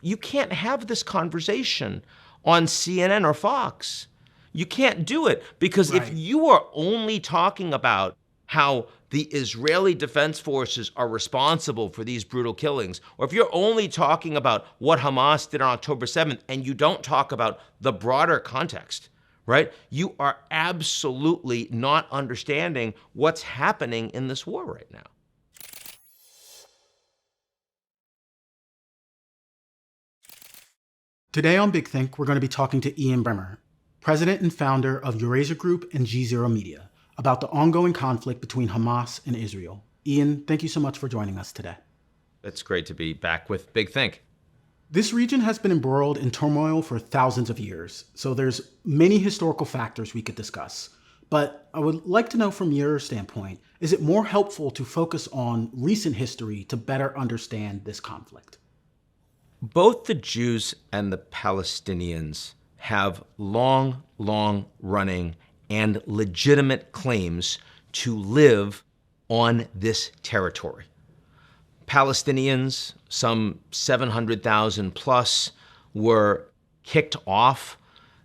You can't have this conversation on CNN or Fox. You can't do it because if you are only talking about how the Israeli Defense Forces are responsible for these brutal killings, or if you're only talking about what Hamas did on October 7th and you don't talk about the broader context, right? You are absolutely not understanding what's happening in this war right now. Today on Big Think, we're going to be talking to Ian Bremmer, president and founder of Eurasia Group and G0 Media, about the ongoing conflict between Hamas and Israel. Ian, thank you so much for joining us today. It's great to be back with Big Think. This region has been embroiled in turmoil for thousands of years, so there's many historical factors we could discuss. But I would like to know from your standpoint, is it more helpful to focus on recent history to better understand this conflict? Both the Jews and the Palestinians have long running and legitimate claims to live on this territory. Palestinians, some 700,000 plus, were kicked off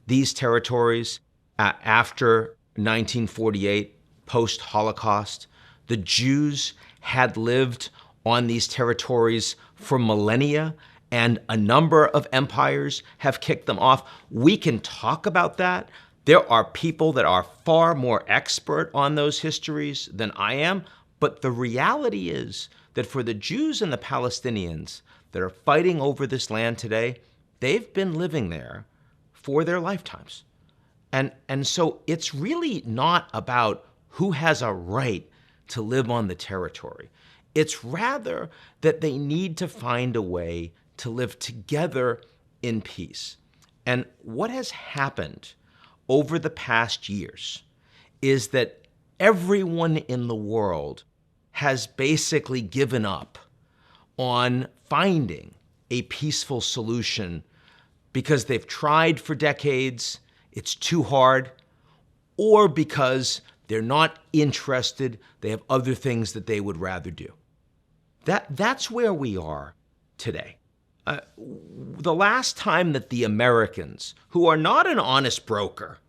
these territories after 1948, post-Holocaust. The Jews had lived on these territories for millennia, and a number of empires have kicked them off. We can talk about that. There are people that are far more expert on those histories than I am, but the reality is that for the Jews and the Palestinians that are fighting over this land today, they've been living there for their lifetimes. And so it's really not about who has a right to live on the territory. It's rather that they need to find a way to live together in peace. And what has happened over the past years is that everyone in the world has basically given up on finding a peaceful solution because they've tried for decades, it's too hard, or because they're not interested, they have other things that they would rather do. That's where we are today. The last time that the Americans, who are not an honest broker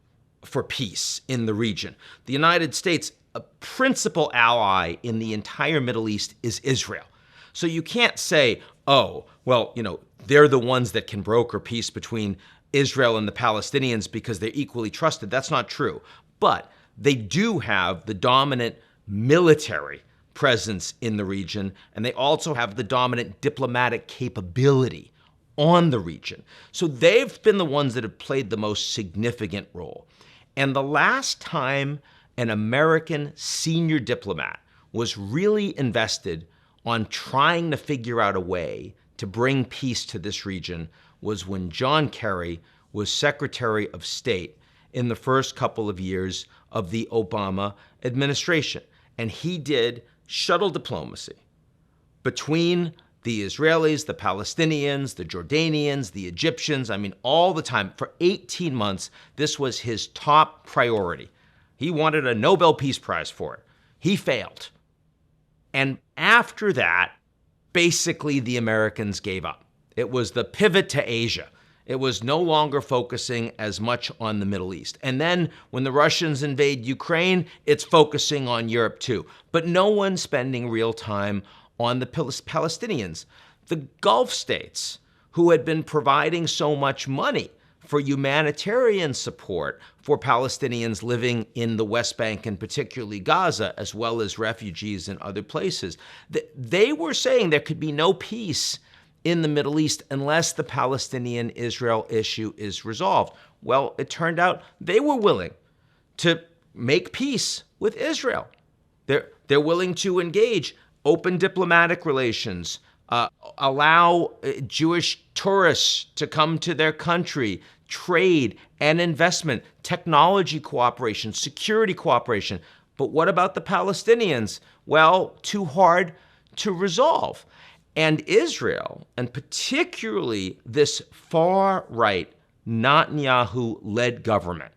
for peace in the region, the United States, a principal ally in the entire Middle East is Israel. So you can't say, oh, well, they're the ones that can broker peace between Israel and the Palestinians because they're equally trusted. That's not true. But they do have the dominant military presence in the region, and they also have the dominant diplomatic capability on the region. So they've been the ones that have played the most significant role. And the last time an American senior diplomat was really invested on trying to figure out a way to bring peace to this region was when John Kerry was Secretary of State in the first couple of years of the Obama administration. And he did shuttle diplomacy between the Israelis, the Palestinians, the Jordanians, the Egyptians, all the time. For 18 months, this was his top priority. He wanted a Nobel Peace Prize for it. He failed. And after that, basically the Americans gave up. It was the pivot to Asia. It was no longer focusing as much on the Middle East. And then when the Russians invade Ukraine, it's focusing on Europe too. But no one's spending real time on the Palestinians. The Gulf states, who had been providing so much money for humanitarian support for Palestinians living in the West Bank and particularly Gaza, as well as refugees in other places, they were saying there could be no peace in the Middle East unless the Palestinian-Israel issue is resolved. Well, it turned out they were willing to make peace with Israel. They're willing to engage open diplomatic relations, allow Jewish tourists to come to their country, trade and investment, technology cooperation, security cooperation. But what about the Palestinians? Well, too hard to resolve. And Israel, and particularly this far-right Netanyahu-led government,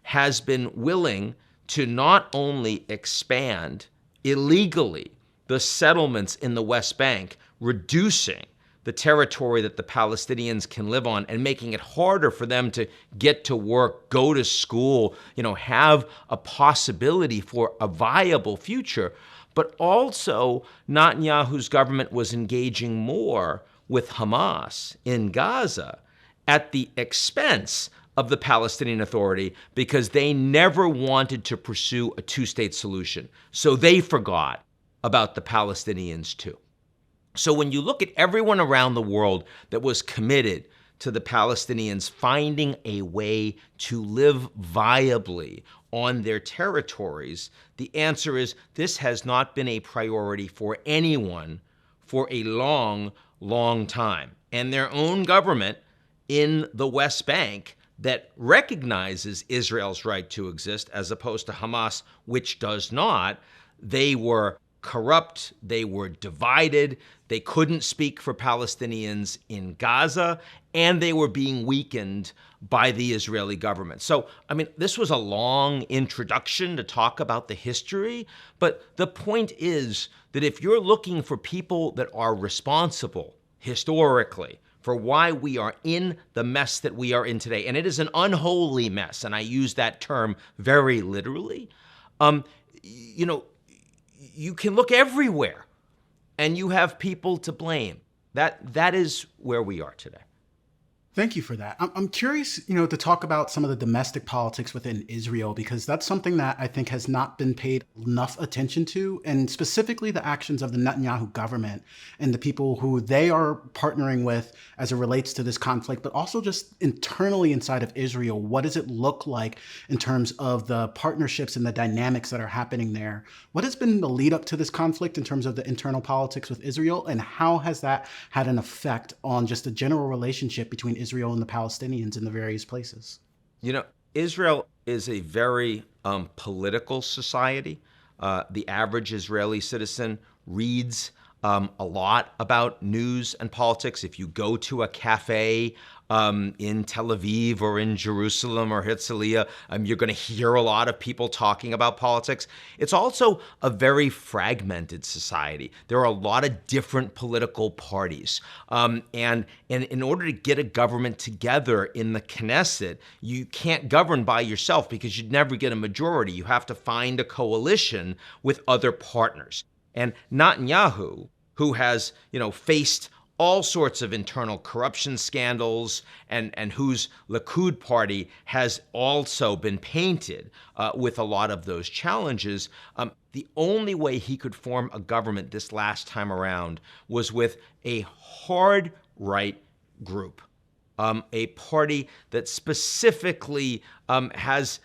has been willing to not only expand illegally the settlements in the West Bank, reducing the territory that the Palestinians can live on and making it harder for them to get to work, go to school, have a possibility for a viable future. But also, Netanyahu's government was engaging more with Hamas in Gaza at the expense of the Palestinian Authority because they never wanted to pursue a two-state solution. So they forgot about the Palestinians too. So when you look at everyone around the world that was committed to the Palestinians finding a way to live viably on their territories, the answer is this has not been a priority for anyone for a long, long time. And their own government in the West Bank that recognizes Israel's right to exist as opposed to Hamas, which does not, they were corrupt, they were divided, they couldn't speak for Palestinians in Gaza, and they were being weakened by the Israeli government. So, this was a long introduction to talk about the history, but the point is that if you're looking for people that are responsible historically for why we are in the mess that we are in today, and it is an unholy mess, and I use that term very literally, you can look everywhere, and you have people to blame. That is where we are today. Thank you for that. I'm curious, to talk about some of the domestic politics within Israel, because that's something that I think has not been paid enough attention to, and specifically the actions of the Netanyahu government and the people who they are partnering with as it relates to this conflict, but also just internally inside of Israel. What does it look like in terms of the partnerships and the dynamics that are happening there? What has been the lead up to this conflict in terms of the internal politics with Israel, and how has that had an effect on just the general relationship between Israel and the Palestinians in the various places? Israel is a very political society. The average Israeli citizen reads a lot about news and politics. If you go to a cafe in Tel Aviv or in Jerusalem or Herzliya, you're going to hear a lot of people talking about politics. It's also a very fragmented society. There are a lot of different political parties. And in order to get a government together in the Knesset, you can't govern by yourself because you'd never get a majority. You have to find a coalition with other partners. And Netanyahu, who has, faced all sorts of internal corruption scandals and whose Likud party has also been painted with a lot of those challenges, the only way he could form a government this last time around was with a hard right group, a party that specifically has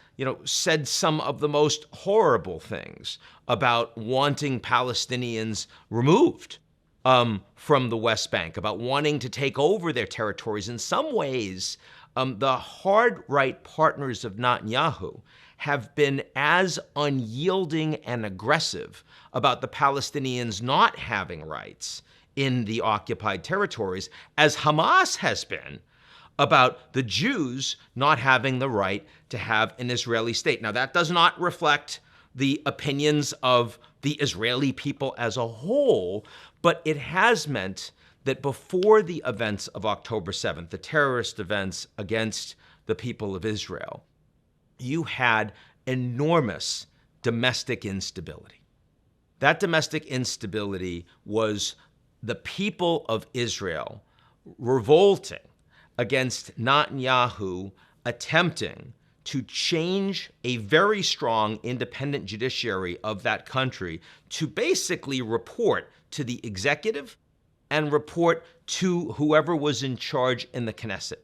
said some of the most horrible things about wanting Palestinians removed from the West Bank, about wanting to take over their territories. In some ways, the hard right partners of Netanyahu have been as unyielding and aggressive about the Palestinians not having rights in the occupied territories as Hamas has been about the Jews not having the right to have an Israeli state. Now, that does not reflect the opinions of the Israeli people as a whole, but it has meant that before the events of October 7th, the terrorist events against the people of Israel, you had enormous domestic instability. That domestic instability was the people of Israel revolting against Netanyahu attempting to change a very strong independent judiciary of that country to basically report to the executive and report to whoever was in charge in the Knesset.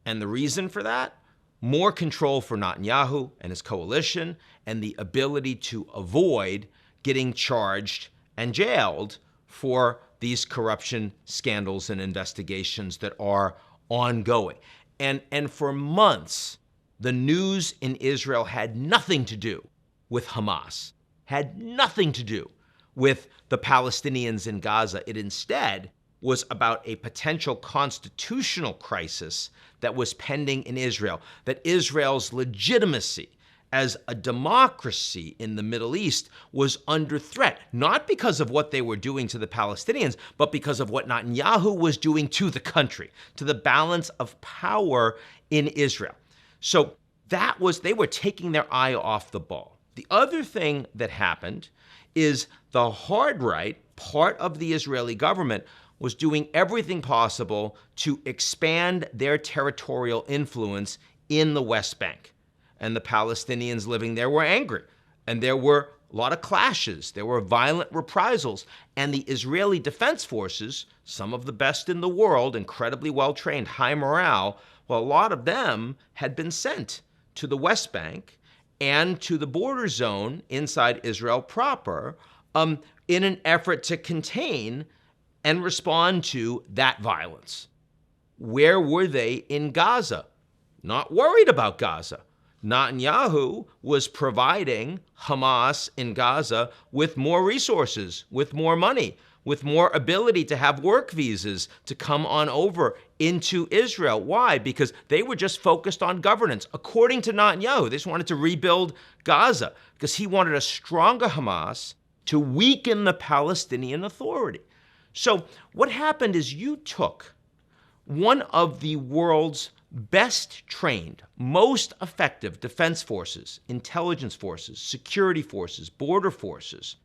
And the reason for that? More control for Netanyahu and his coalition and the ability to avoid getting charged and jailed for these corruption scandals and investigations that are ongoing. And for months, the news in Israel had nothing to do with Hamas, had nothing to do with the Palestinians in Gaza. It instead was about a potential constitutional crisis that was pending in Israel, that Israel's legitimacy as a democracy in the Middle East was under threat, not because of what they were doing to the Palestinians, but because of what Netanyahu was doing to the country, to the balance of power in Israel. So they were taking their eye off the ball. The other thing that happened is the hard right, part of the Israeli government, was doing everything possible to expand their territorial influence in the West Bank. And the Palestinians living there were angry. And there were a lot of clashes. There were violent reprisals. And the Israeli Defense Forces, some of the best in the world, incredibly well-trained, high morale, well, a lot of them had been sent to the West Bank and to the border zone inside Israel proper in an effort to contain and respond to that violence. Where were they in Gaza? Not worried about Gaza. Netanyahu was providing Hamas in Gaza with more resources, with more money, with more ability to have work visas to come on over into Israel. Why? Because they were just focused on governance. According to Netanyahu, they just wanted to rebuild Gaza because he wanted a stronger Hamas to weaken the Palestinian Authority. So what happened is you took one of the world's best trained, most effective defense forces, intelligence forces, security forces, border forces,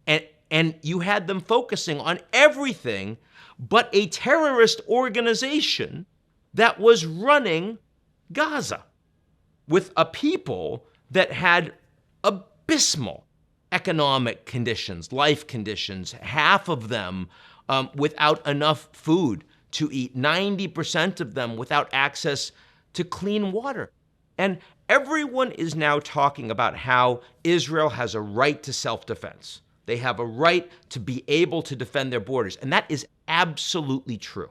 and you had them focusing on everything but a terrorist organization that was running Gaza with a people that had abysmal economic conditions, life conditions, half of them without enough food to eat, 90% of them without access to clean water. And everyone is now talking about how Israel has a right to self-defense. They have a right to be able to defend their borders. And that is absolutely true.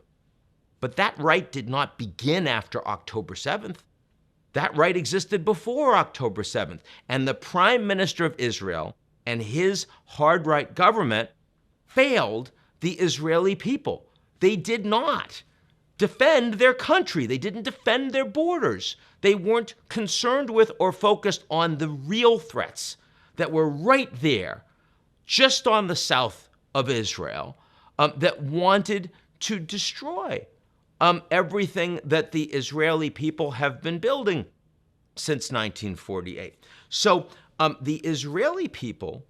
But that right did not begin after October 7th. That right existed before October 7th. And the Prime Minister of Israel and his hard right government failed the Israeli people. They did not defend their country. They didn't defend their borders. They weren't concerned with or focused on the real threats that were right there, just on the south of Israel, that wanted to destroy everything that the Israeli people have been building since 1948. So the Israeli people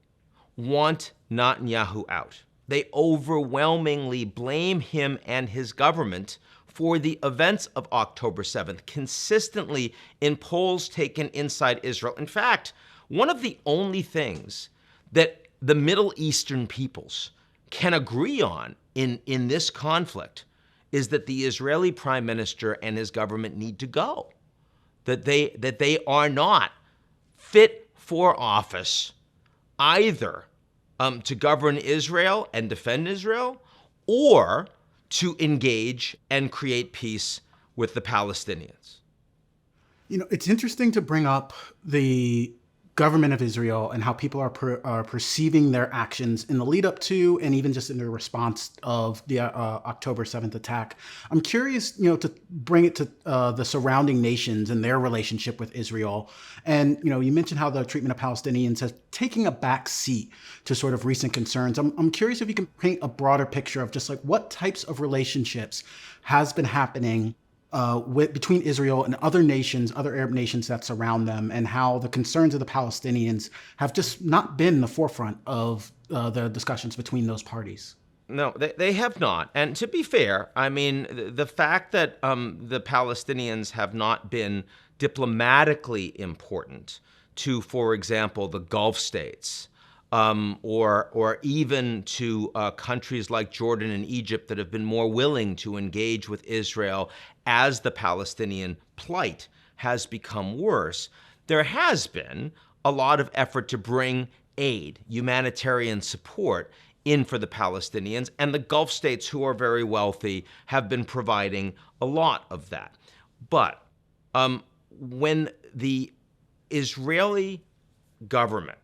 want Netanyahu out. They overwhelmingly blame him and his government for the events of October 7th, consistently in polls taken inside Israel. In fact, one of the only things that the Middle Eastern peoples can agree on in this conflict is that the Israeli prime minister and his government need to go, that they are not fit for office either to govern Israel and defend Israel, or to engage and create peace with the Palestinians. You know, it's interesting to bring up the government of Israel and how people are perceiving their actions in the lead up to and even just in the response of the October 7th attack. I'm curious, to bring it to the surrounding nations and their relationship with Israel. And, you mentioned how the treatment of Palestinians has taken a back seat to sort of recent concerns. I'm curious if you can paint a broader picture of just like what types of relationships has been happening between Israel and other nations, other Arab nations that surround them, and how the concerns of the Palestinians have just not been the forefront of the discussions between those parties. No, they have not. And to be fair, I mean, the fact that the Palestinians have not been diplomatically important to, for example, the Gulf states, or even to countries like Jordan and Egypt that have been more willing to engage with Israel as the Palestinian plight has become worse, there has been a lot of effort to bring aid, humanitarian support in for the Palestinians, and the Gulf states, who are very wealthy, have been providing a lot of that. But when the Israeli government,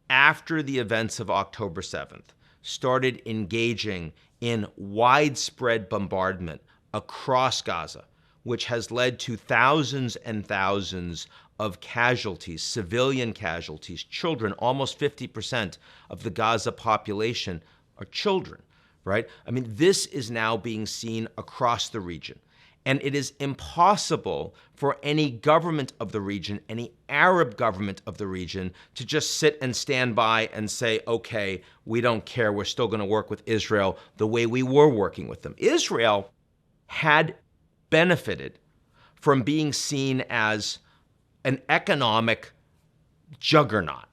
after the events of October 7th, started engaging in widespread bombardment across Gaza, which has led to thousands and thousands of casualties, civilian casualties, children. Almost 50% of the Gaza population are children, right? I mean, this is now being seen across the region. And it is impossible for any government of the region, any Arab government of the region, to just sit and stand by and say, okay, we don't care, we're still going to work with Israel the way we were working with them. Israel had benefited from being seen as an economic juggernaut,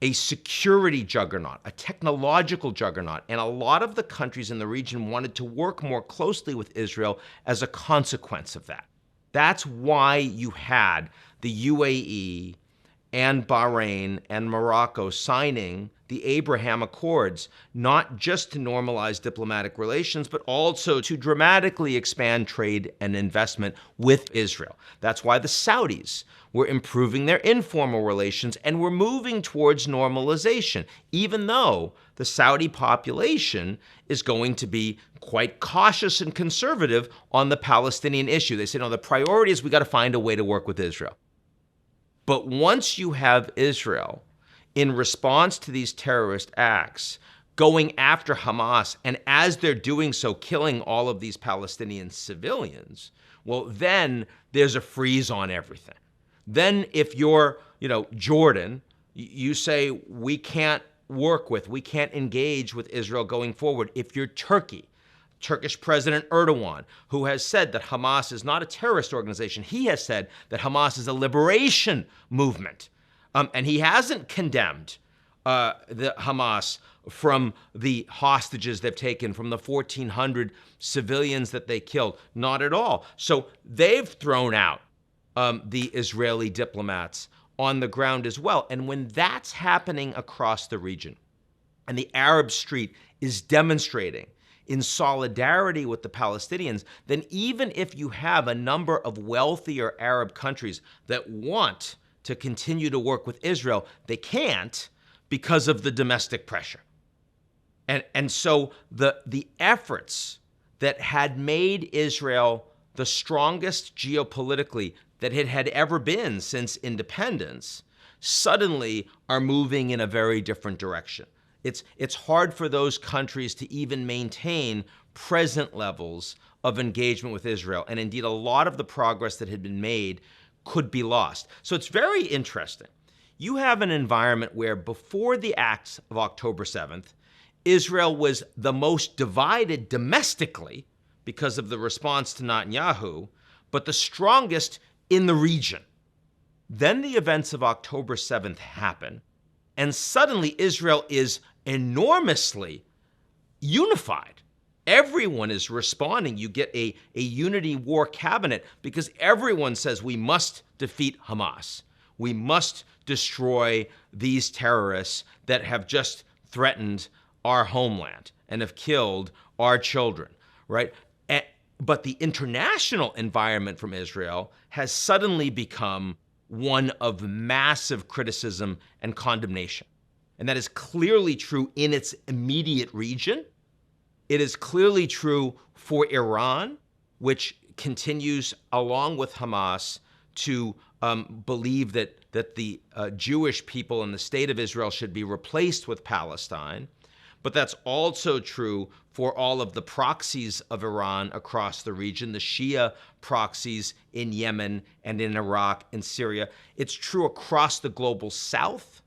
a security juggernaut, a technological juggernaut, and a lot of the countries in the region wanted to work more closely with Israel as a consequence of that. That's why you had the UAE and Bahrain and Morocco signing the Abraham Accords, not just to normalize diplomatic relations, but also to dramatically expand trade and investment with Israel. That's why the Saudis were improving their informal relations and were moving towards normalization, even though the Saudi population is going to be quite cautious and conservative on the Palestinian issue. They say, no, the priority is we got to find a way to work with Israel. But once you have Israel, in response to these terrorist acts, going after Hamas, and as they're doing so, killing all of these Palestinian civilians, well, then there's a freeze on everything. Then if you're, Jordan, you say, we can't we can't engage with Israel going forward. If you're Turkey, Turkish President Erdogan, who has said that Hamas is not a terrorist organization, he has said that Hamas is a liberation movement. And he hasn't condemned the Hamas from the hostages they've taken, from the 1,400 civilians that they killed. Not at all. So they've thrown out the Israeli diplomats on the ground as well. And when that's happening across the region, and the Arab street is demonstrating in solidarity with the Palestinians, then even if you have a number of wealthier Arab countries that want to continue to work with Israel, they can't because of the domestic pressure. And so the efforts that had made Israel the strongest geopolitically that it had ever been since independence suddenly are moving in a very different direction. It's hard for those countries to even maintain present levels of engagement with Israel. And indeed, a lot of the progress that had been made could be lost. So it's very interesting. You have an environment where before the acts of October 7th, Israel was the most divided domestically because of the response to Netanyahu, but the strongest in the region. Then the events of October 7th happen, and suddenly Israel is enormously unified. Everyone is responding. You get a unity war cabinet because everyone says we must defeat Hamas. We must destroy these terrorists that have just threatened our homeland and have killed our children, right? But the international environment from Israel has suddenly become one of massive criticism and condemnation. And that is clearly true in its immediate region. It is clearly true for Iran, which continues, along with Hamas, to believe that the Jewish people and the state of Israel should be replaced with Palestine. But that's also true for all of the proxies of Iran across the region, the Shia proxies in Yemen and in Iraq and Syria. It's true across the global south,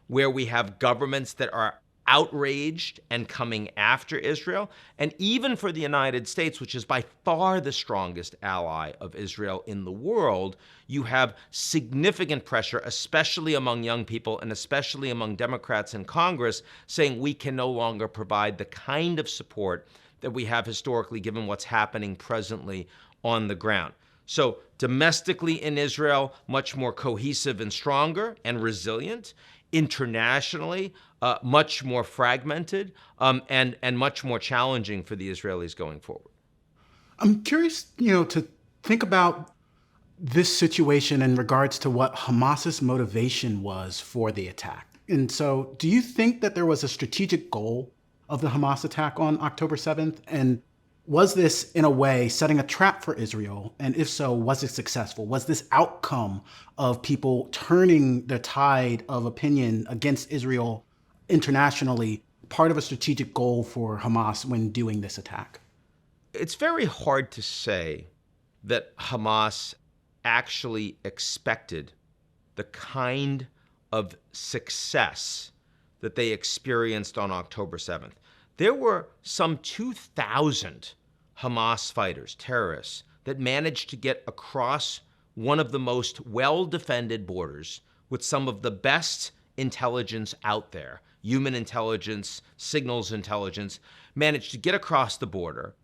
where we have governments that are outraged and coming after Israel. And even for the United States, which is by far the strongest ally of Israel in the world, you have significant pressure, especially among young people and especially among Democrats in Congress, saying we can no longer provide the kind of support that we have historically given what's happening presently on the ground. So domestically in Israel, much more cohesive and stronger and resilient. Internationally, much more fragmented and much more challenging for the Israelis going forward. I'm curious, to think about this situation in regards to what Hamas's motivation was for the attack. And so do you think that there was a strategic goal of the Hamas attack on October 7th? And Was this, in a way, setting a trap for Israel? And if so, was it successful? Was this outcome of people turning the tide of opinion against Israel internationally part of a strategic goal for Hamas when doing this attack? It's very hard to say that Hamas actually expected the kind of success that they experienced on October 7th. There were some 2,000 Hamas fighters, terrorists, that managed to get across one of the most well-defended borders with some of the best intelligence out there, human intelligence, signals intelligence, managed to get across the border,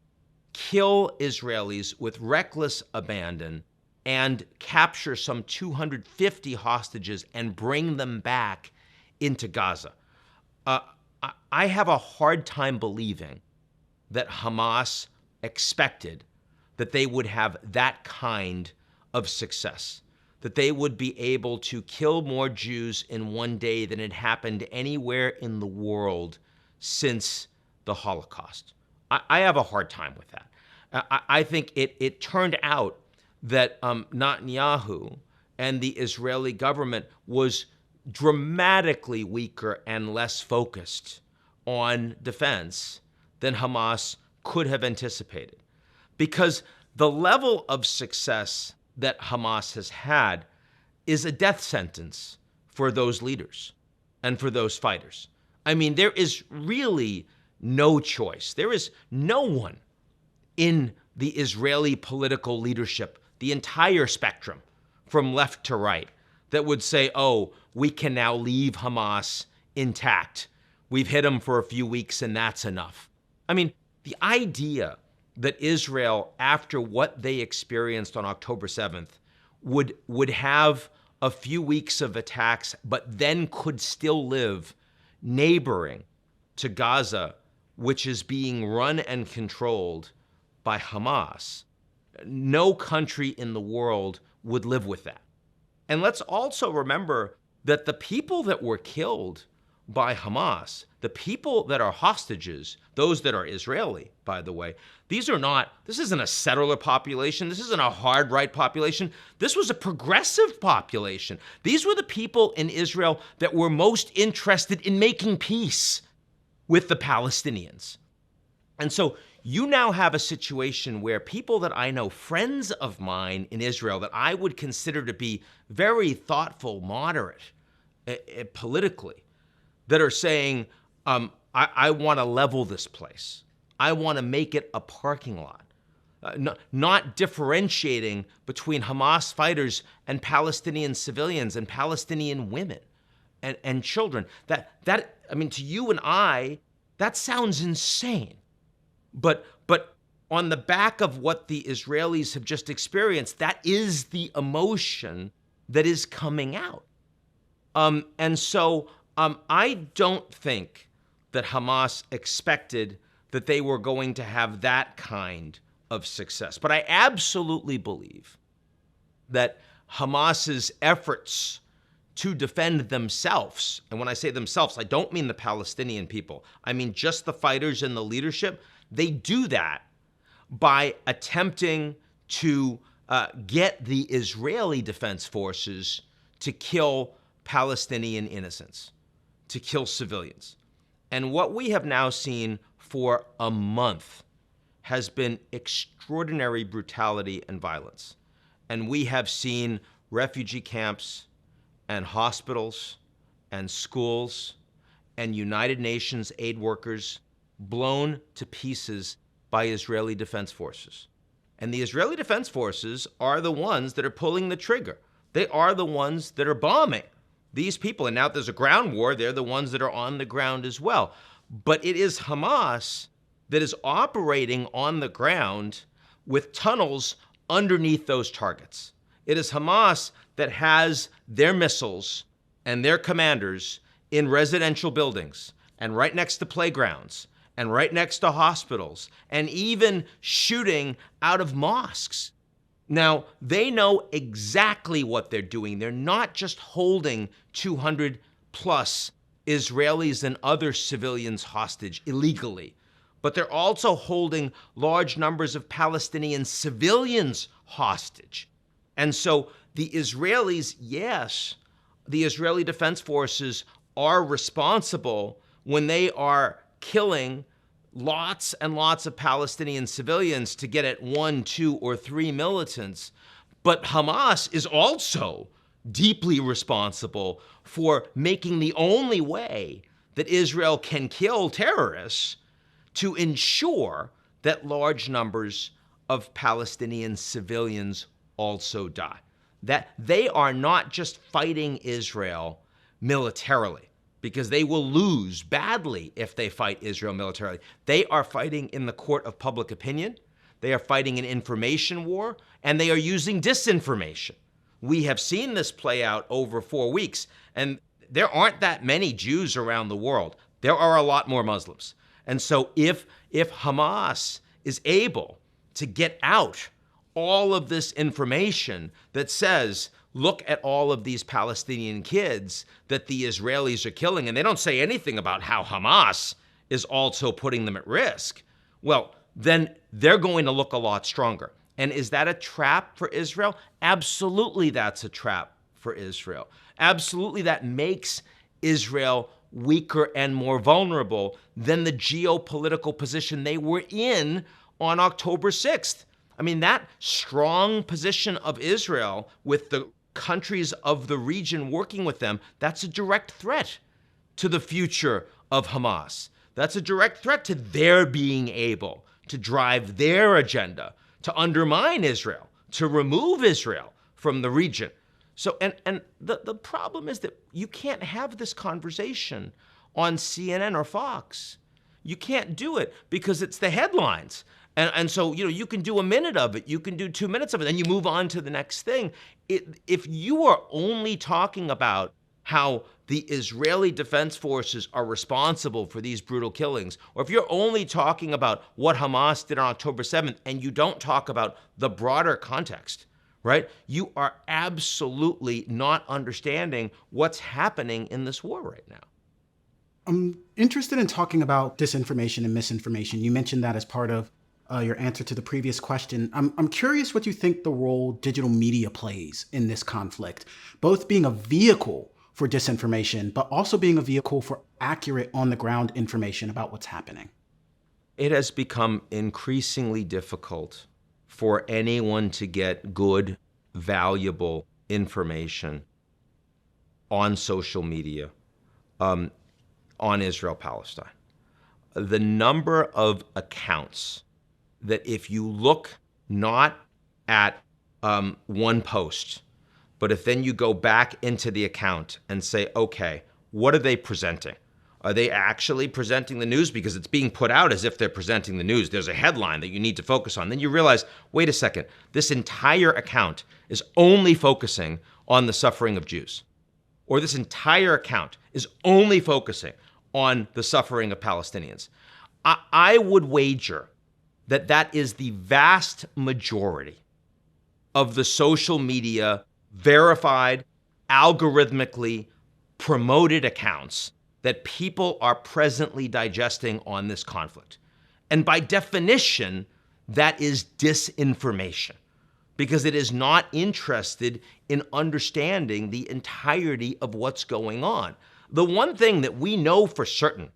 kill Israelis with reckless abandon, and capture some 250 hostages and bring them back into Gaza. I have a hard time believing that Hamas expected that they would have that kind of success, that they would be able to kill more Jews in one day than had happened anywhere in the world since the Holocaust. I have a hard time with that. I think it turned out that Netanyahu and the Israeli government was dramatically weaker and less focused on defense than Hamas could have anticipated. Because the level of success that Hamas has had is a death sentence for those leaders and for those fighters. I mean, there is really no choice. There is no one in the Israeli political leadership, the entire spectrum, from left to right, that would say, oh, we can now leave Hamas intact. We've hit them for a few weeks and that's enough. I mean, the idea that Israel, after what they experienced on October 7th, would have a few weeks of attacks, but then could still live neighboring to Gaza, which is being run and controlled by Hamas. No country in the world would live with that. And let's also remember that the people that were killed by Hamas, the people that are hostages, those that are Israeli, by the way, this isn't a settler population. This isn't a hard right population. This was a progressive population. These were the people in Israel that were most interested in making peace with the Palestinians. And so you now have a situation where people that I know, friends of mine in Israel that I would consider to be very thoughtful, moderate politically, that are saying, I want to level this place. I want to make it a parking lot. Not differentiating between Hamas fighters and Palestinian civilians and Palestinian women and children. I mean, to you and I, that sounds insane. But on the back of what the Israelis have just experienced, that is the emotion that is coming out. And so I don't think that Hamas expected that they were going to have that kind of success. But I absolutely believe that Hamas's efforts to defend themselves, and when I say themselves, I don't mean the Palestinian people, I mean just the fighters and the leadership, they do that by attempting to get the Israeli Defense Forces to kill Palestinian innocents, to kill civilians. And what we have now seen for a month has been extraordinary brutality and violence. And we have seen refugee camps and hospitals and schools and United Nations aid workers blown to pieces by Israeli Defense Forces. And the Israeli Defense Forces are the ones that are pulling the trigger. They are the ones that are bombing these people. And now there's a ground war, they're the ones that are on the ground as well. But it is Hamas that is operating on the ground with tunnels underneath those targets. It is Hamas that has their missiles and their commanders in residential buildings and right next to playgrounds and right next to hospitals and even shooting out of mosques. Now, they know exactly what they're doing. They're not just holding 200 plus Israelis and other civilians hostage illegally, but they're also holding large numbers of Palestinian civilians hostage. And so the Israelis, yes, the Israeli Defense Forces are responsible when they are killing lots and lots of Palestinian civilians to get at 1, 2, or 3 militants. But Hamas is also deeply responsible for making the only way that Israel can kill terrorists to ensure that large numbers of Palestinian civilians also die. That they are not just fighting Israel militarily, because they will lose badly if they fight Israel militarily. They are fighting in the court of public opinion. They are fighting an information war, and they are using disinformation. We have seen this play out over 4 weeks, and there aren't that many Jews around the world. There are a lot more Muslims. And so if Hamas is able to get out all of this information that says, look at all of these Palestinian kids that the Israelis are killing, and they don't say anything about how Hamas is also putting them at risk, well, then they're going to look a lot stronger. And is that a trap for Israel? Absolutely, that's a trap for Israel. Absolutely, that makes Israel weaker and more vulnerable than the geopolitical position they were in on October 6th. I mean, that strong position of Israel with the countries of the region working with them, that's a direct threat to the future of Hamas. That's a direct threat to their being able to drive their agenda, to undermine Israel, to remove Israel from the region. So, and the problem is that you can't have this conversation on CNN or Fox. You can't do it because it's the headlines. And so, you can do a minute of it, you can do 2 minutes of it, and you move on to the next thing. If you are only talking about how the Israeli Defense Forces are responsible for these brutal killings, or if you're only talking about what Hamas did on October 7th and you don't talk about the broader context, right? You are absolutely not understanding what's happening in this war right now. I'm interested in talking about disinformation and misinformation. You mentioned that as part of your answer to the previous question. I'm curious what you think the role digital media plays in this conflict, both being a vehicle for disinformation, but also being a vehicle for accurate on-the-ground information about what's happening. It has become increasingly difficult for anyone to get good, valuable information on social media on Israel-Palestine. The number of accounts that if you look not at one post, but if then you go back into the account and say, okay, what are they presenting? Are they actually presenting the news? Because it's being put out as if they're presenting the news. There's a headline that you need to focus on. Then you realize, wait a second, this entire account is only focusing on the suffering of Jews. Or this entire account is only focusing on the suffering of Palestinians. I would wager that that is the vast majority of the social media verified, algorithmically promoted accounts that people are presently digesting on this conflict. And by definition, that is disinformation, because it is not interested in understanding the entirety of what's going on. The one thing that we know for certain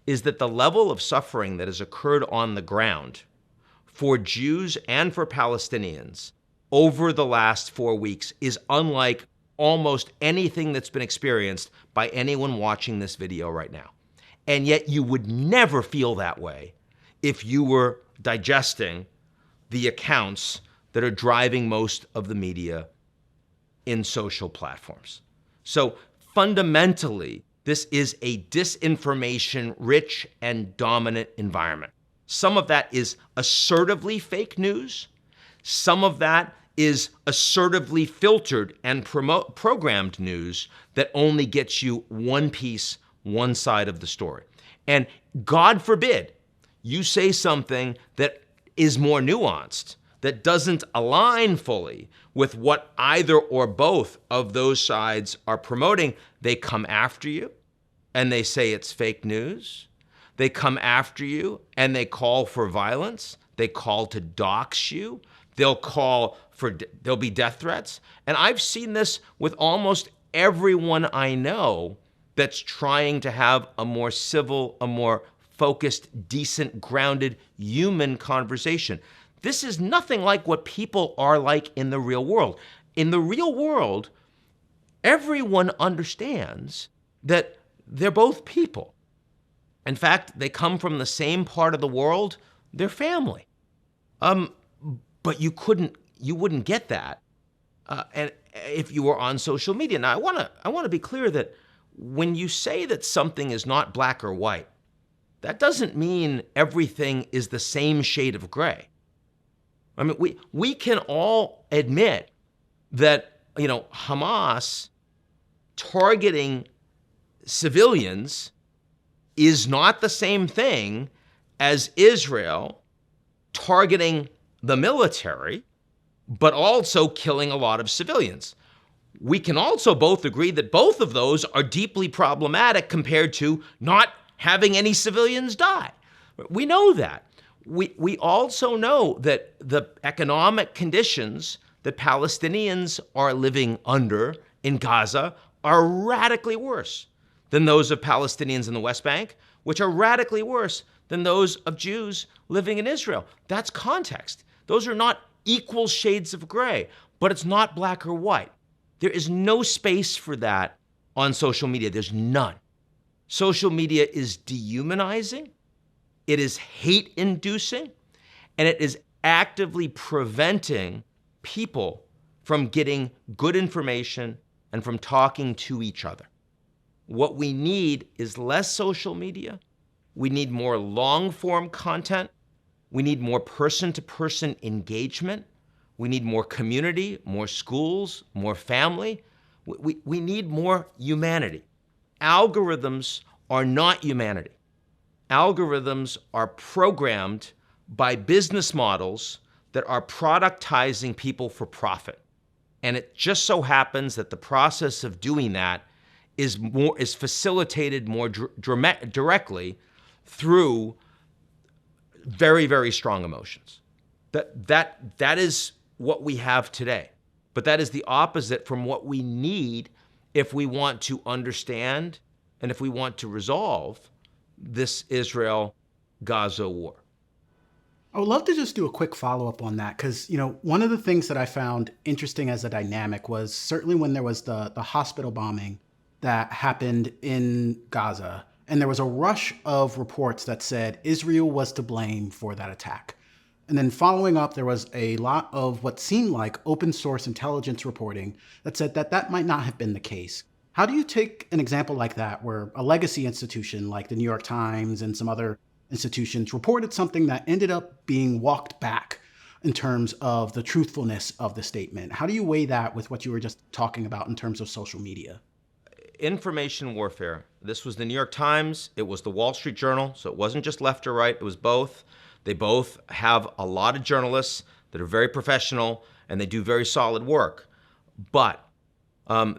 is that the level of suffering that has occurred on the ground for Jews and for Palestinians over the last 4 weeks is unlike almost anything that's been experienced by anyone watching this video right now. And yet you would never feel that way if you were digesting the accounts that are driving most of the media in social platforms. So fundamentally, this is a disinformation-rich and dominant environment. Some of that is assertively fake news. Some of that is assertively filtered and programmed news that only gets you one piece, one side of the story. And God forbid you say something that is more nuanced, that doesn't align fully with what either or both of those sides are promoting. They come after you and they say it's fake news. They come after you and they call for violence. They call to dox you. There'll be death threats. And I've seen this with almost everyone I know that's trying to have a more civil, a more focused, decent, grounded, human conversation. This is nothing like what people are like in the real world. In the real world, everyone understands that they're both people. In fact, they come from the same part of the world, they're family. But you wouldn't get that and if you were on social media. Now, I want to be clear that when you say that something is not black or white, that doesn't mean everything is the same shade of gray. I mean, we can all admit that, Hamas targeting civilians is not the same thing as Israel targeting the military, but also killing a lot of civilians. We can also both agree that both of those are deeply problematic compared to not having any civilians die. We know that. We also know that the economic conditions that Palestinians are living under in Gaza are radically worse than those of Palestinians in the West Bank, which are radically worse than those of Jews living in Israel. That's context. Those are not equal shades of gray, but it's not black or white. There is no space for that on social media. There's none. Social media is dehumanizing, it is hate-inducing, and it is actively preventing people from getting good information and from talking to each other. What we need is less social media. We need more long-form content. We need more person-to-person engagement. We need more community, more schools, more family. We need more humanity. Algorithms are not humanity. Algorithms are programmed by business models that are productizing people for profit. And it just so happens that the process of doing that is facilitated more directly through very, very strong emotions. That is what we have today. But that is the opposite from what we need if we want to understand and if we want to resolve this Israel-Gaza war. I would love to just do a quick follow-up on that because, one of the things that I found interesting as a dynamic was certainly when there was the hospital bombing that happened in Gaza, and there was a rush of reports that said Israel was to blame for that attack. And then following up, there was a lot of what seemed like open source intelligence reporting that said that that might not have been the case. How do you take an example like that where a legacy institution like the New York Times and some other institutions reported something that ended up being walked back in terms of the truthfulness of the statement? How do you weigh that with what you were just talking about in terms of social media? Information warfare. This was the New York Times. It was the Wall Street Journal. So it wasn't just left or right. It was both. They both have a lot of journalists that are very professional and they do very solid work. But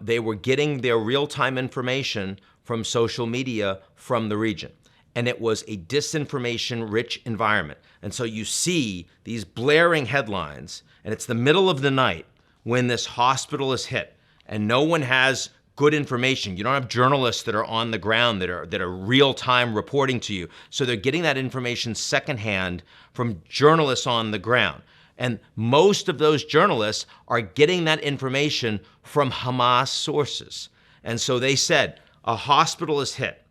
they were getting their real-time information from social media from the region. And it was a disinformation-rich environment. And so you see these blaring headlines, and it's the middle of the night when this hospital is hit, and no one has good information. You don't have journalists that are on the ground that are real-time reporting to you. So they're getting that information secondhand from journalists on the ground. And most of those journalists are getting that information from Hamas sources. And so they said, a hospital is hit,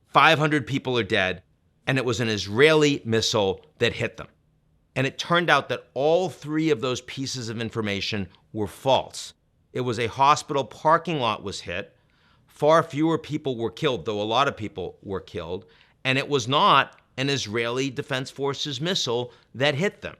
500 people are dead, and it was an Israeli missile that hit them. And it turned out that all three of those pieces of information were false. It was a hospital parking lot was hit. Far fewer people were killed, though a lot of people were killed. And it was not an Israeli Defense Forces missile that hit them.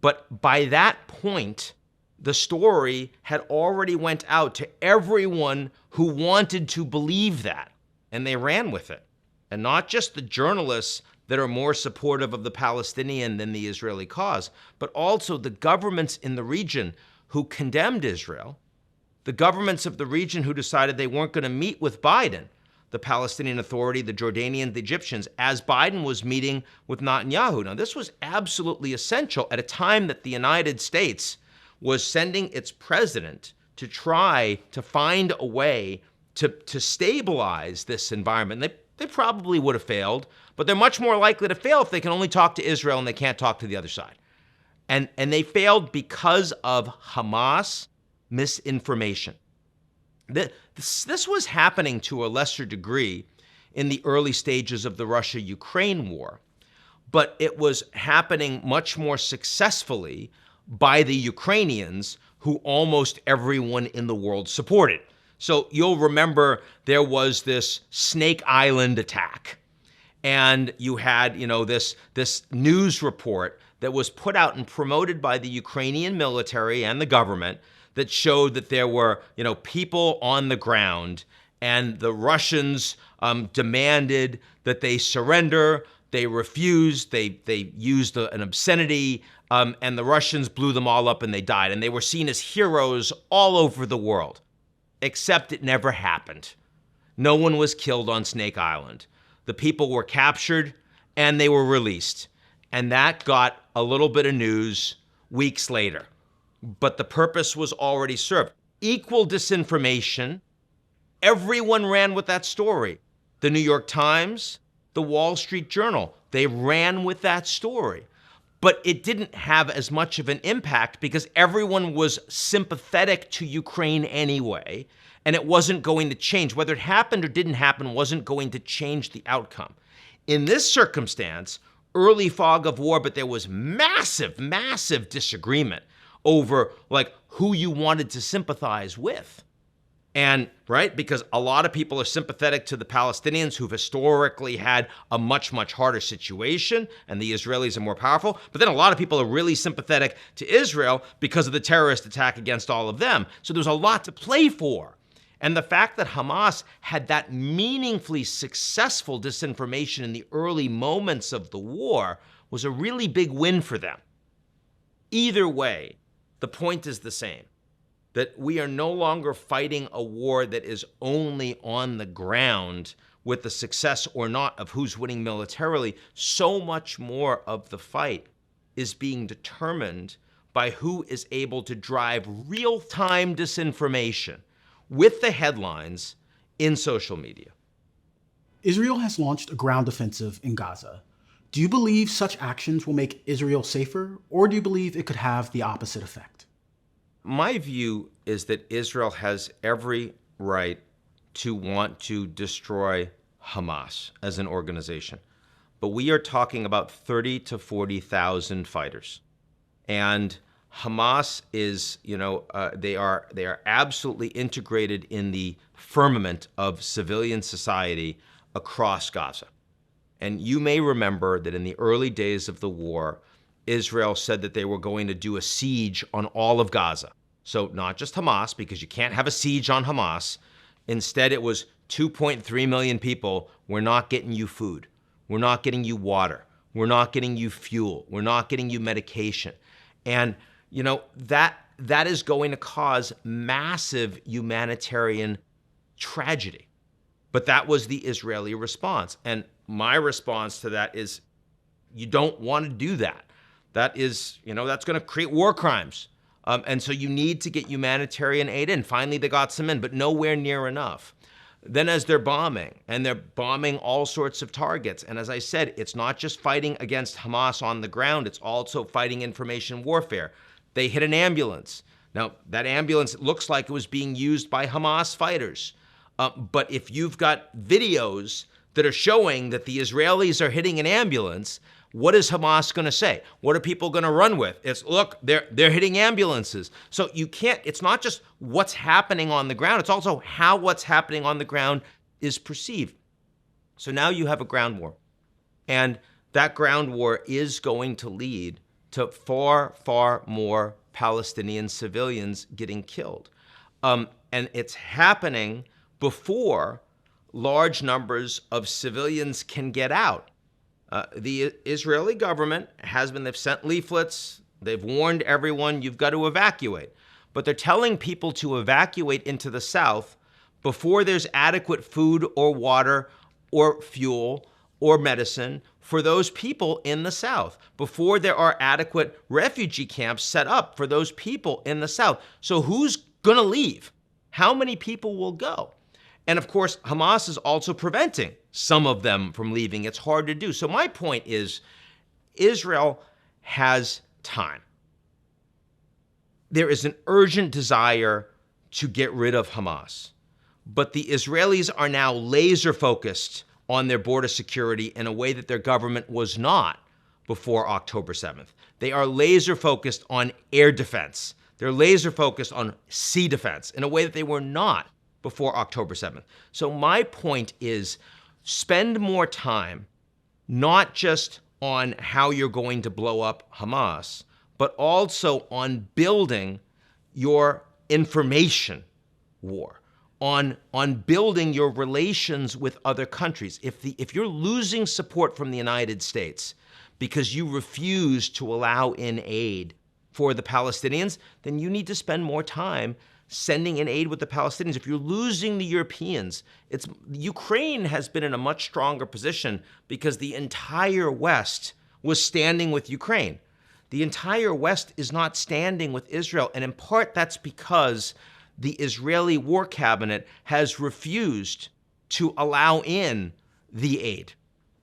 But by that point, the story had already went out to everyone who wanted to believe that. And they ran with it. And not just the journalists that are more supportive of the Palestinian than the Israeli cause, but also the governments in the region who condemned Israel, the governments of the region who decided they weren't going to meet with Biden, the Palestinian Authority, the Jordanians, the Egyptians, as Biden was meeting with Netanyahu. Now, this was absolutely essential at a time that the United States was sending its president to try to find a way to stabilize this environment. They probably would have failed, but they're much more likely to fail if they can only talk to Israel and they can't talk to the other side. And they failed because of Hamas misinformation. This was happening to a lesser degree in the early stages of the Russia-Ukraine war, but it was happening much more successfully by the Ukrainians, who almost everyone in the world supported. So you'll remember there was this Snake Island attack, and you had, this news report that was put out and promoted by the Ukrainian military and the government that showed that there were, people on the ground, and the Russians demanded that they surrender. They refused. They used an obscenity, and the Russians blew them all up and they died. And they were seen as heroes all over the world, except it never happened. No one was killed on Snake Island. The people were captured and they were released. And that got a little bit of news weeks later. But the purpose was already served. Equal disinformation. Everyone ran with that story. The New York Times, the Wall Street Journal, they ran with that story. But it didn't have as much of an impact because everyone was sympathetic to Ukraine anyway, and it wasn't going to change. Whether it happened or didn't happen wasn't going to change the outcome. In this circumstance, early fog of war, but there was massive, massive disagreement over who you wanted to sympathize with. And, right, because a lot of people are sympathetic to the Palestinians, who've historically had a much, much harder situation, and the Israelis are more powerful. But then a lot of people are really sympathetic to Israel because of the terrorist attack against all of them. So there's a lot to play for. And the fact that Hamas had that meaningfully successful disinformation in the early moments of the war was a really big win for them. Either way, the point is the same. That we are no longer fighting a war that is only on the ground with the success or not of who's winning militarily. So much more of the fight is being determined by who is able to drive real-time disinformation with the headlines in social media. Israel has launched a ground offensive in Gaza. Do you believe such actions will make Israel safer, or do you believe it could have the opposite effect? My view is that Israel has every right to want to destroy Hamas as an organization. But we are talking about 30 to 40,000 fighters. And Hamas is, they are absolutely integrated in the firmament of civilian society across Gaza. And you may remember that in the early days of the war, Israel said that they were going to do a siege on all of Gaza. So not just Hamas, because you can't have a siege on Hamas. Instead, it was 2.3 million people. We're not getting you food. We're not getting you water. We're not getting you fuel. We're not getting you medication. And, that is going to cause massive humanitarian tragedy. But that was the Israeli response. And my response to that is, you don't want to do that. That is, that's going to create war crimes. And so you need to get humanitarian aid in. Finally, they got some in, but nowhere near enough. Then as they're bombing all sorts of targets. And as I said, it's not just fighting against Hamas on the ground, it's also fighting information warfare. They hit an ambulance. Now, that ambulance, it looks like it was being used by Hamas fighters. But if you've got videos that are showing that the Israelis are hitting an ambulance, what is Hamas going to say? What are people going to run with? It's, look, they're hitting ambulances. So you can't, it's not just what's happening on the ground, it's also how what's happening on the ground is perceived. So now you have a ground war. And that ground war is going to lead to far, far more Palestinian civilians getting killed. And it's happening before large numbers of civilians can get out. The Israeli government they've sent leaflets, they've warned everyone, you've got to evacuate. But they're telling people to evacuate into the south, before there's adequate food or water or fuel or medicine for those people in the South, before there are adequate refugee camps set up for those people in the South. So who's going to leave? How many people will go? And of course, Hamas is also preventing some of them from leaving. It's hard to do. So my point is, Israel has time. There is an urgent desire to get rid of Hamas. But the Israelis are now laser focused on their border security in a way that their government was not before October 7th. They are laser focused on air defense. They're laser focused on sea defense in a way that they were not before October 7th. So my point is, spend more time, not just on how you're going to blow up Hamas, but also on building your information war, on building your relations with other countries. If you're losing support from the United States because you refuse to allow in aid for the Palestinians, then you need to spend more time sending in aid with the Palestinians. If you're losing the Europeans, Ukraine has been in a much stronger position because the entire West was standing with Ukraine. The entire West is not standing with Israel, and in part that's because the Israeli War Cabinet has refused to allow in the aid.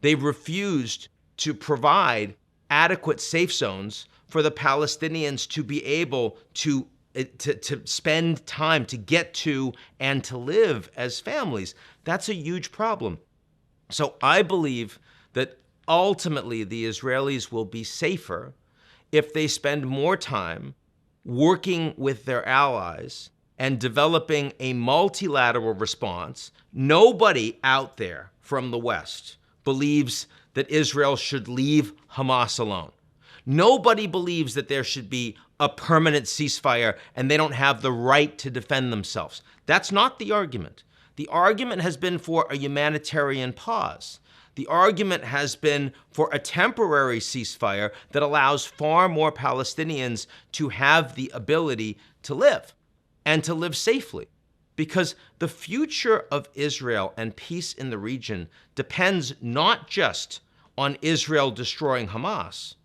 They've refused to provide adequate safe zones for the Palestinians to be able to spend time to get to and to live as families. That's a huge problem. So I believe that ultimately the Israelis will be safer if they spend more time working with their allies and developing a multilateral response. Nobody out there from the West believes that Israel should leave Hamas alone. Nobody believes that there should be a permanent ceasefire and they don't have the right to defend themselves. That's not the argument. The argument has been for a humanitarian pause. The argument has been for a temporary ceasefire that allows far more Palestinians to have the ability to live and to live safely. Because the future of Israel and peace in the region depends not just on Israel destroying Hamas,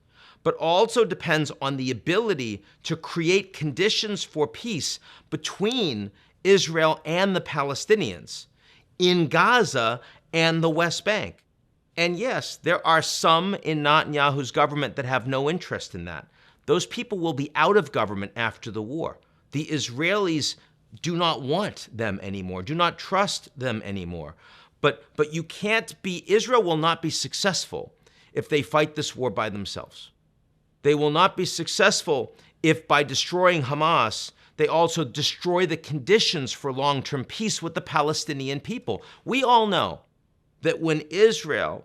but also depends on the ability to create conditions for peace between Israel and the Palestinians in Gaza and the West Bank. And yes, there are some in Netanyahu's government that have no interest in that. Those people will be out of government after the war. The Israelis do not want them anymore, do not trust them anymore. But you can't be, Israel will not be successful if they fight this war by themselves. They will not be successful if by destroying Hamas, they also destroy the conditions for long-term peace with the Palestinian people. We all know that when Israel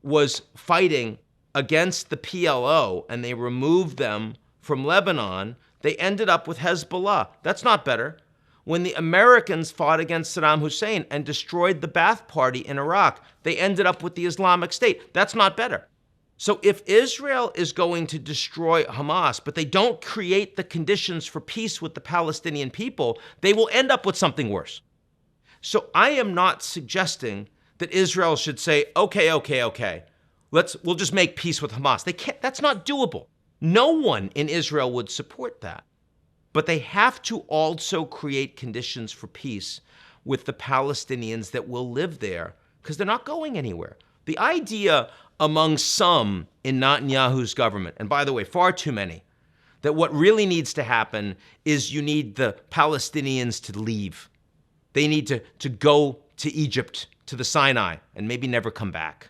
was fighting against the PLO and they removed them from Lebanon, they ended up with Hezbollah. That's not better. When the Americans fought against Saddam Hussein and destroyed the Ba'ath Party in Iraq, they ended up with the Islamic State. That's not better. So if Israel is going to destroy Hamas, but they don't create the conditions for peace with the Palestinian people, they will end up with something worse. So I am not suggesting that Israel should say, okay, we'll just make peace with Hamas. They can't, that's not doable. No one in Israel would support that. But they have to also create conditions for peace with the Palestinians that will live there, because they're not going anywhere. The idea among some in Netanyahu's government, and by the way, far too many, that what really needs to happen is you need the Palestinians to leave. They need to go to Egypt, to the Sinai, and maybe never come back.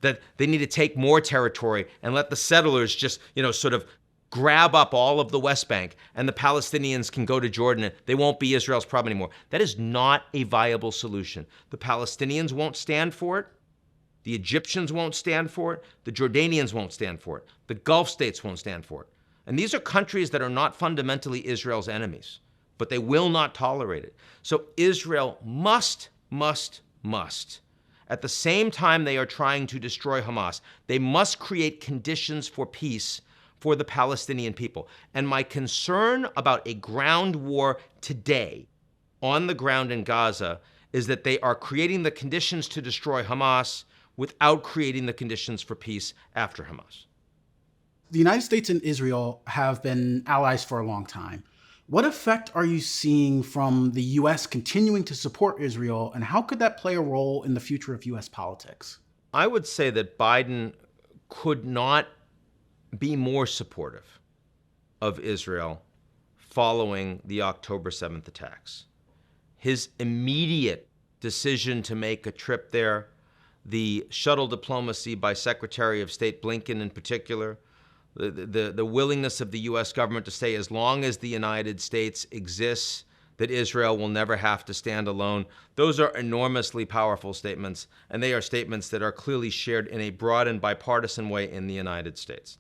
That they need to take more territory and let the settlers just, sort of grab up all of the West Bank, and the Palestinians can go to Jordan and they won't be Israel's problem anymore. That is not a viable solution. The Palestinians won't stand for it. The Egyptians won't stand for it. The Jordanians won't stand for it. The Gulf states won't stand for it. And these are countries that are not fundamentally Israel's enemies, but they will not tolerate it. So Israel must, at the same time they are trying to destroy Hamas, they must create conditions for peace for the Palestinian people. And my concern about a ground war today on the ground in Gaza is that they are creating the conditions to destroy Hamas without creating the conditions for peace after Hamas. The United States and Israel have been allies for a long time. What effect are you seeing from the U.S. continuing to support Israel, and how could that play a role in the future of U.S. politics? I would say that Biden could not be more supportive of Israel following the October 7th attacks. His immediate decision to make a trip there, the shuttle diplomacy by Secretary of State Blinken in particular, the willingness of the U.S. government to say as long as the United States exists, that Israel will never have to stand alone. Those are enormously powerful statements, and they are statements that are clearly shared in a broad and bipartisan way in the United States.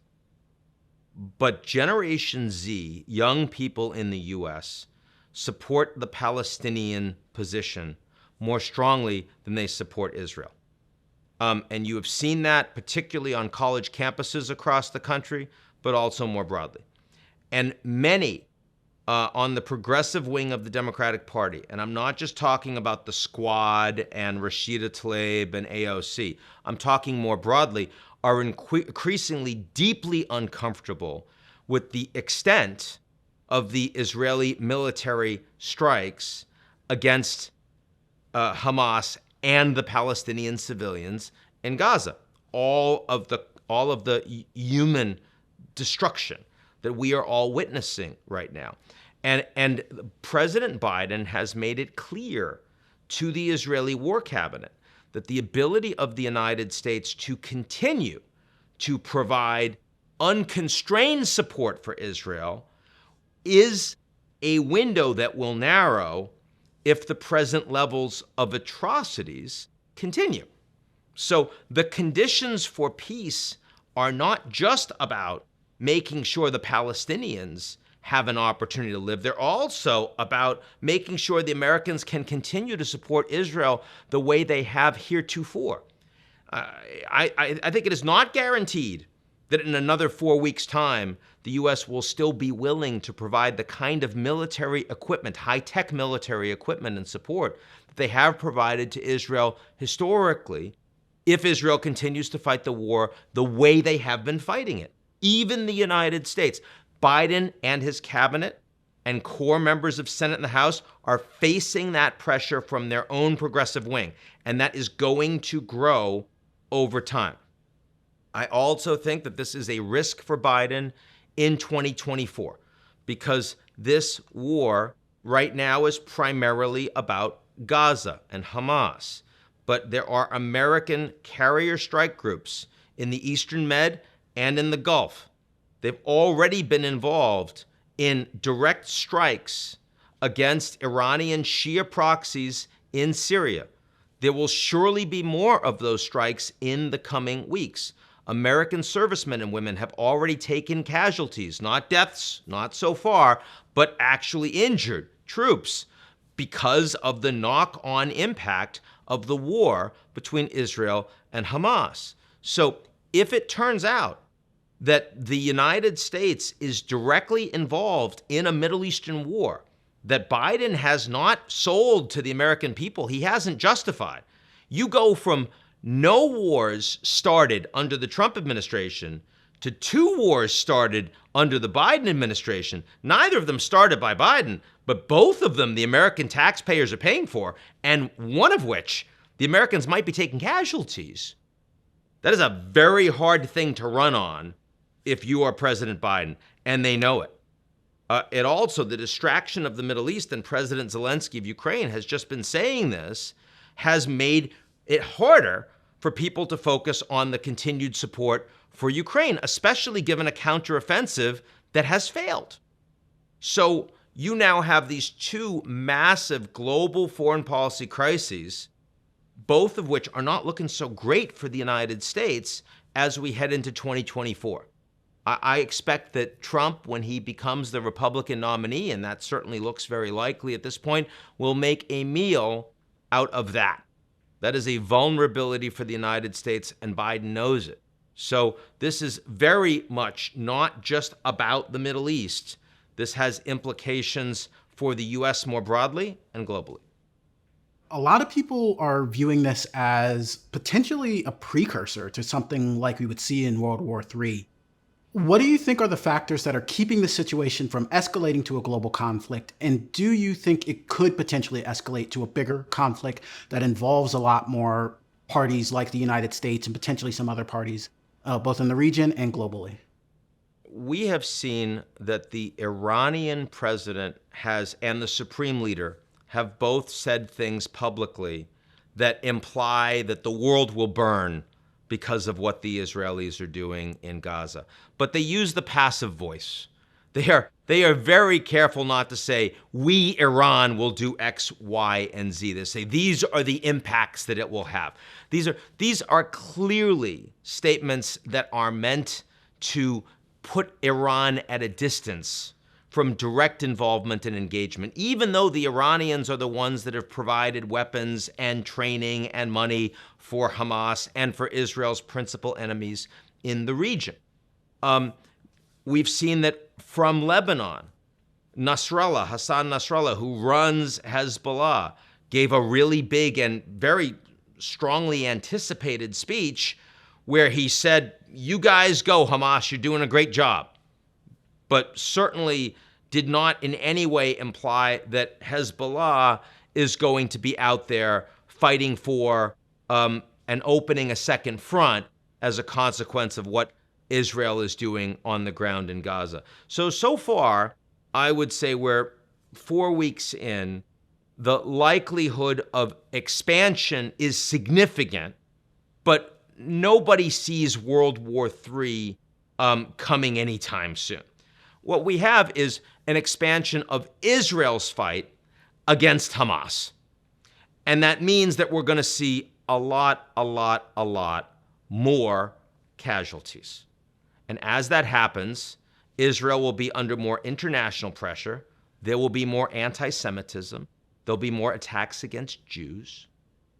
But Generation Z, young people in the U.S., support the Palestinian position more strongly than they support Israel. And you have seen that particularly on college campuses across the country, but also more broadly. And many on the progressive wing of the Democratic Party, and I'm not just talking about the Squad and Rashida Tlaib and AOC, I'm talking more broadly, are increasingly deeply uncomfortable with the extent of the Israeli military strikes against Hamas and the Palestinian civilians in Gaza. All of the human destruction that we are all witnessing right now. And President Biden has made it clear to the Israeli War Cabinet that the ability of the United States to continue to provide unconstrained support for Israel is a window that will narrow if the present levels of atrocities continue. So the conditions for peace are not just about making sure the Palestinians have an opportunity to live. They're also about making sure the Americans can continue to support Israel the way they have heretofore. I think it is not guaranteed that in another 4 weeks' time, the U.S. will still be willing to provide the kind of military equipment, high-tech military equipment and support that they have provided to Israel historically if Israel continues to fight the war the way they have been fighting it. Even the United States, Biden and his cabinet and core members of Senate and the House are facing that pressure from their own progressive wing, and that is going to grow over time. I also think that this is a risk for Biden in 2024 because this war right now is primarily about Gaza and Hamas. But there are American carrier strike groups in the Eastern Med and in the Gulf. They've already been involved in direct strikes against Iranian Shia proxies in Syria. There will surely be more of those strikes in the coming weeks. American servicemen and women have already taken casualties, not deaths, not so far, but actually injured troops because of the knock-on impact of the war between Israel and Hamas. So if it turns out that the United States is directly involved in a Middle Eastern war that Biden has not sold to the American people, he hasn't justified, you go from no wars started under the Trump administration to 2 wars started under the Biden administration. Neither of them started by Biden, but both of them the American taxpayers are paying for, and one of which the Americans might be taking casualties. That is a very hard thing to run on if you are President Biden, and they know it. It also, the distraction of the Middle East, and President Zelensky of Ukraine has just been saying this, has made it harder for people to focus on the continued support for Ukraine, especially given a counteroffensive that has failed. So you now have these 2 massive global foreign policy crises, both of which are not looking so great for the United States as we head into 2024. I expect that Trump, when he becomes the Republican nominee, and that certainly looks very likely at this point, will make a meal out of that. That is a vulnerability for the United States, and Biden knows it. So this is very much not just about the Middle East. This has implications for the U.S. more broadly and globally. A lot of people are viewing this as potentially a precursor to something like we would see in World War III. What do you think are the factors that are keeping the situation from escalating to a global conflict? And do you think it could potentially escalate to a bigger conflict that involves a lot more parties like the United States and potentially some other parties, both in the region and globally? We have seen that the Iranian president and the supreme leader have both said things publicly that imply that the world will burn because of what the Israelis are doing in Gaza. But they use the passive voice. They are very careful not to say, we, Iran, will do X, Y, and Z. They say, these are the impacts that it will have. These are clearly statements that are meant to put Iran at a distance from direct involvement and engagement, even though the Iranians are the ones that have provided weapons and training and money for Hamas and for Israel's principal enemies in the region. We've seen that from Lebanon, Hassan Nasrallah, who runs Hezbollah, gave a really big and very strongly anticipated speech where he said, you guys go, Hamas, you're doing a great job. But certainly did not in any way imply that Hezbollah is going to be out there fighting for and opening a second front as a consequence of what Israel is doing on the ground in Gaza. So far, I would say we're 4 weeks in. The likelihood of expansion is significant, but nobody sees World War III coming anytime soon. What we have is an expansion of Israel's fight against Hamas. And that means that we're going to see a lot more casualties. And as that happens, Israel will be under more international pressure. There will be more anti-Semitism. There'll be more attacks against Jews.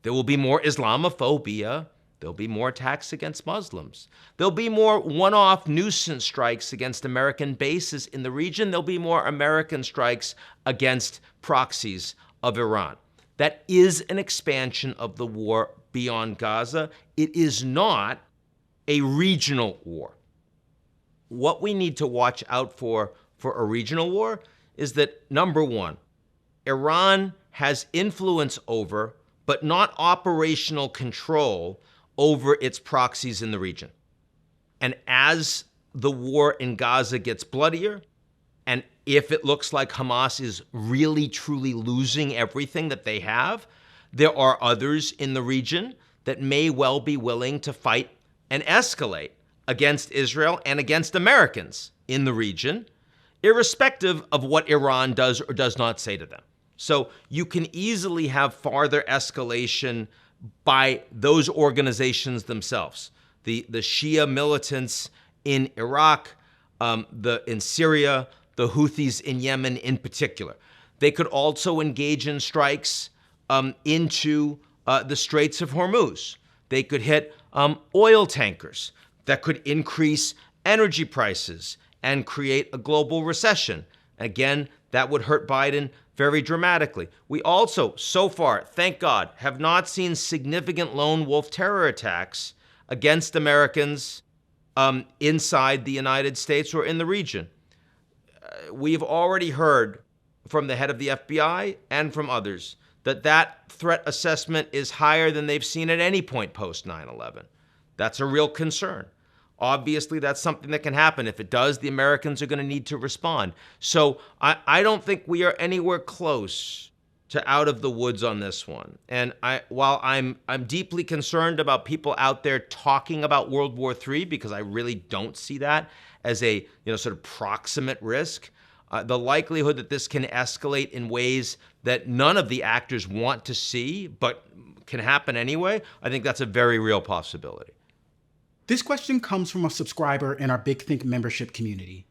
There will be more Islamophobia. There'll be more attacks against Muslims. There'll be more one-off nuisance strikes against American bases in the region. There'll be more American strikes against proxies of Iran. That is an expansion of the war beyond Gaza. It is not a regional war. What we need to watch out for a regional war is that, number one, Iran has influence over, but not operational control over its proxies in the region. And as the war in Gaza gets bloodier, and if it looks like Hamas is really, truly losing everything that they have, there are others in the region that may well be willing to fight and escalate against Israel and against Americans in the region, irrespective of what Iran does or does not say to them. So you can easily have farther escalation by those organizations themselves. The Shia militants in Iraq, in Syria, the Houthis in Yemen in particular. They could also engage in strikes into the Straits of Hormuz. They could hit oil tankers that could increase energy prices and create a global recession. Again, that would hurt Biden very dramatically. We also, so far, thank God, have not seen significant lone wolf terror attacks against Americans inside the United States or in the region. We've already heard from the head of the FBI and from others that threat assessment is higher than they've seen at any point post 9/11. That's a real concern. Obviously, that's something that can happen. If it does, the Americans are going to need to respond. So I don't think we are anywhere close to out of the woods on this one. And while I'm deeply concerned about people out there talking about World War III, because I really don't see that as a sort of proximate risk, the likelihood that this can escalate in ways that none of the actors want to see, but can happen anyway, I think that's a very real possibility. This question comes from a subscriber in our Big Think membership community.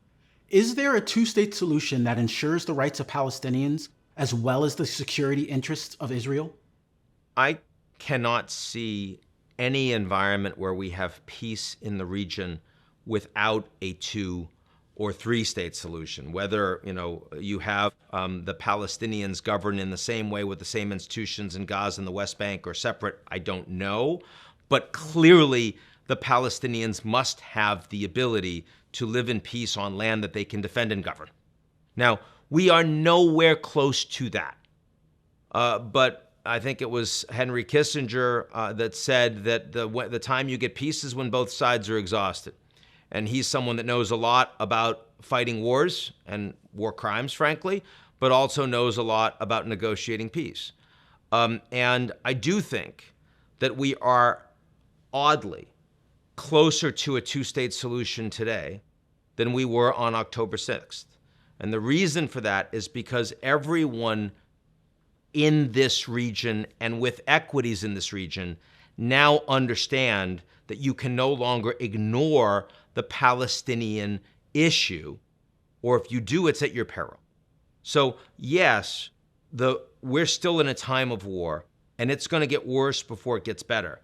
Is there a two-state solution that ensures the rights of Palestinians as well as the security interests of Israel? I cannot see any environment where we have peace in the region without a two or three-state solution. Whether you have the Palestinians govern in the same way with the same institutions in Gaza and the West Bank or separate, I don't know. But clearly, the Palestinians must have the ability to live in peace on land that they can defend and govern. Now, we are nowhere close to that. But I think it was Henry Kissinger that said that the time you get peace is when both sides are exhausted. And he's someone that knows a lot about fighting wars and war crimes, frankly, but also knows a lot about negotiating peace. And I do think that we are oddly closer to a two-state solution today than we were on October 6th. And the reason for that is because everyone in this region and with equities in this region now understand that you can no longer ignore the Palestinian issue, or if you do, it's at your peril. So yes, we're still in a time of war, and it's going to get worse before it gets better.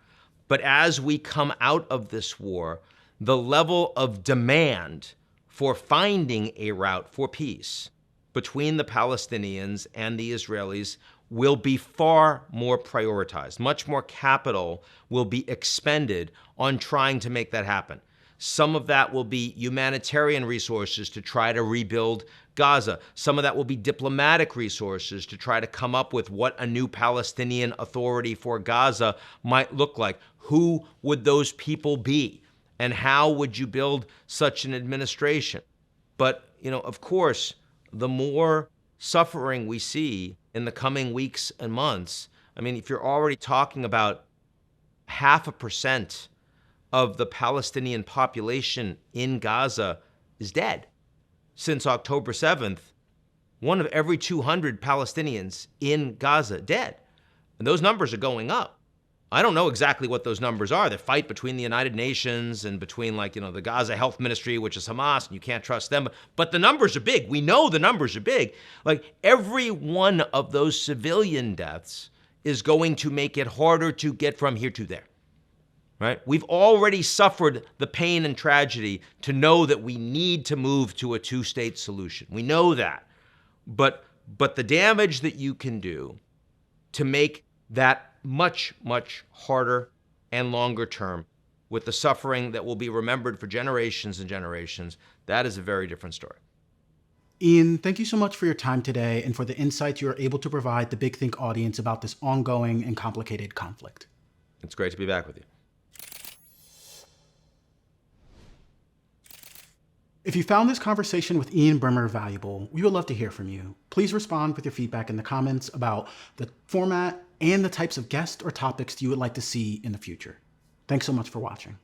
But as we come out of this war, the level of demand for finding a route for peace between the Palestinians and the Israelis will be far more prioritized. Much more capital will be expended on trying to make that happen. Some of that will be humanitarian resources to try to rebuild Gaza. Some of that will be diplomatic resources to try to come up with what a new Palestinian Authority for Gaza might look like. Who would those people be? And how would you build such an administration? But, of course, the more suffering we see in the coming weeks and months, if you're already talking about 0.5% of the Palestinian population in Gaza is dead. Since October 7th, 1 of every 200 Palestinians in Gaza dead. And those numbers are going up. I don't know exactly what those numbers are. The fight between the United Nations and between the Gaza Health Ministry, which is Hamas, and you can't trust them. But the numbers are big. We know the numbers are big. Every one of those civilian deaths is going to make it harder to get from here to there. Right? We've already suffered the pain and tragedy to know that we need to move to a two-state solution. We know that. But the damage that you can do to make that much, much harder and longer term with the suffering that will be remembered for generations and generations, that is a very different story. Ian, thank you so much for your time today and for the insights you are able to provide the Big Think audience about this ongoing and complicated conflict. It's great to be back with you. If you found this conversation with Ian Bremmer valuable, we would love to hear from you. Please respond with your feedback in the comments about the format and the types of guests or topics you would like to see in the future. Thanks so much for watching.